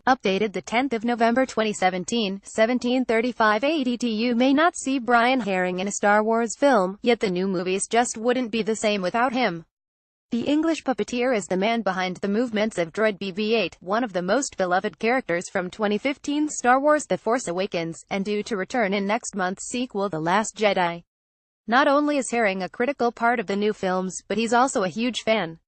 Updated the 10th of November 2017, 17:35 AEDT. You may not see Brian Herring in a Star Wars film, yet the new movies just wouldn't be the same without him. The English puppeteer is the man behind the movements of droid bb-8, one of the most beloved characters from 2015's Star Wars The Force Awakens, and due to return in next month's sequel The Last Jedi. Not only is Herring a critical part of the new films, but he's also a huge fan.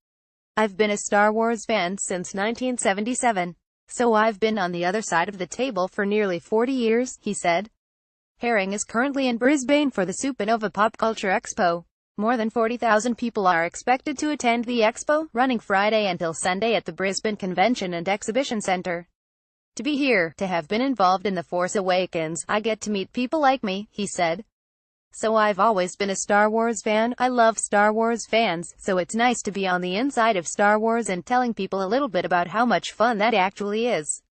"I've been a Star Wars fan since 1977. So I've been on the other side of the table for nearly 40 years, he said. Herring is currently in Brisbane for the Supanova Pop Culture Expo. More than 40,000 people are expected to attend the expo, running Friday until Sunday at the Brisbane Convention and Exhibition Centre. "To be here, to have been involved in The Force Awakens, I get to meet people like me," he said. "So I've always been a Star Wars fan. I love Star Wars fans, so it's nice to be on the inside of Star Wars and telling people a little bit about how much fun that actually is."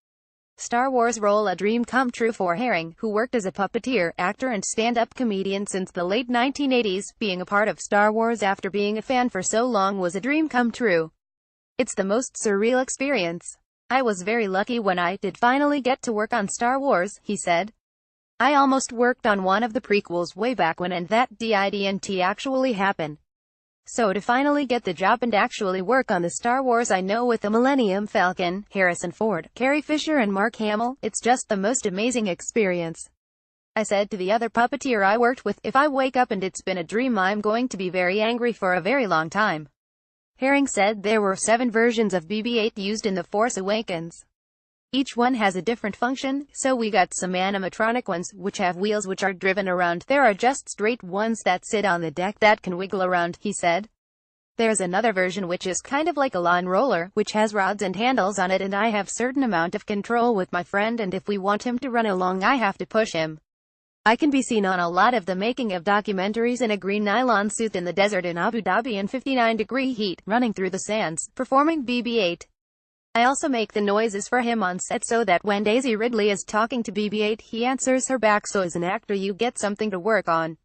Star Wars role a dream come true for Herring, who worked as a puppeteer, actor and stand-up comedian since the late 1980s. Being a part of Star Wars after being a fan for so long was a dream come true. "It's the most surreal experience. I was very lucky when I did finally get to work on Star Wars," he said. "I almost worked on one of the prequels way back when, and that didn't actually happen. So to finally get the job and actually work on the Star Wars I know with the Millennium Falcon, Harrison Ford, Carrie Fisher and Mark Hamill, it's just the most amazing experience." I said to the other puppeteer I worked with, "If I wake up and it's been a dream, I'm going to be very angry for a very long time." Herring said there were 7 versions of bb-8 used in The Force Awakens. Each one has a different function, so we got some animatronic ones, which have wheels which are driven around. There are just straight ones that sit on the deck that can wiggle around, he said. "There's another version which is kind of like a lawn roller, which has rods and handles on it, and I have certain amount of control with my friend, and if we want him to run along I have to push him. I can be seen on a lot of the making of documentaries in a green nylon suit in the desert in Abu Dhabi in 59-degree heat, running through the sands, performing bb-8. I also make the noises for him on set so that when Daisy Ridley is talking to bb-8 he answers her back, so as an actor you get something to work on."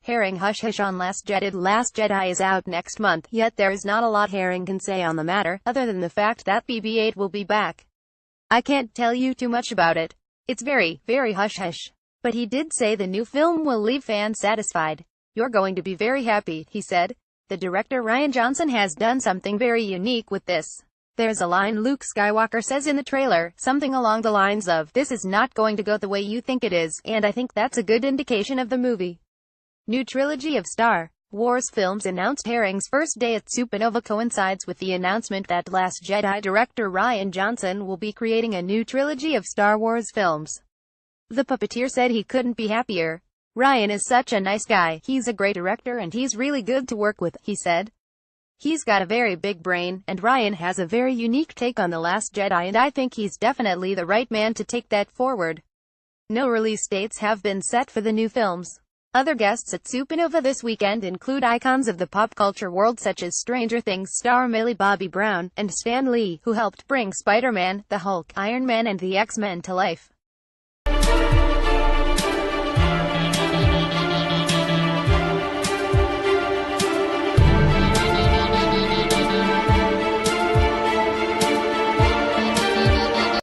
Herring hush hush on Last Jedi. Last Jedi is out next month, yet there is not a lot Herring can say on the matter, other than the fact that bb-8 will be back. "I can't tell you too much about it. It's very, very hush hush. But he did say the new film will leave fans satisfied. You're going to be very happy," he said. The director Rian Johnson has done something very unique with this. There's a line Luke Skywalker says in the trailer, something along the lines of, "This is not going to go the way you think it is," and I think that's a good indication of the movie. New trilogy of Star Wars films announced. Herring's first day at Supanova coincides with the announcement that Last Jedi director Rian Johnson will be creating a new trilogy of Star Wars films. The puppeteer said he couldn't be happier. "Rian is such a nice guy, he's a great director and he's really good to work with," he said. "He's got a very big brain, and Rian has a very unique take on The Last Jedi, and I think he's definitely the right man to take that forward." No release dates have been set for the new films. Other guests at Supanova this weekend include icons of the pop culture world such as Stranger Things star Millie Bobby Brown, and Stan Lee, who helped bring Spider-Man, the Hulk, Iron Man and the X-Men to life.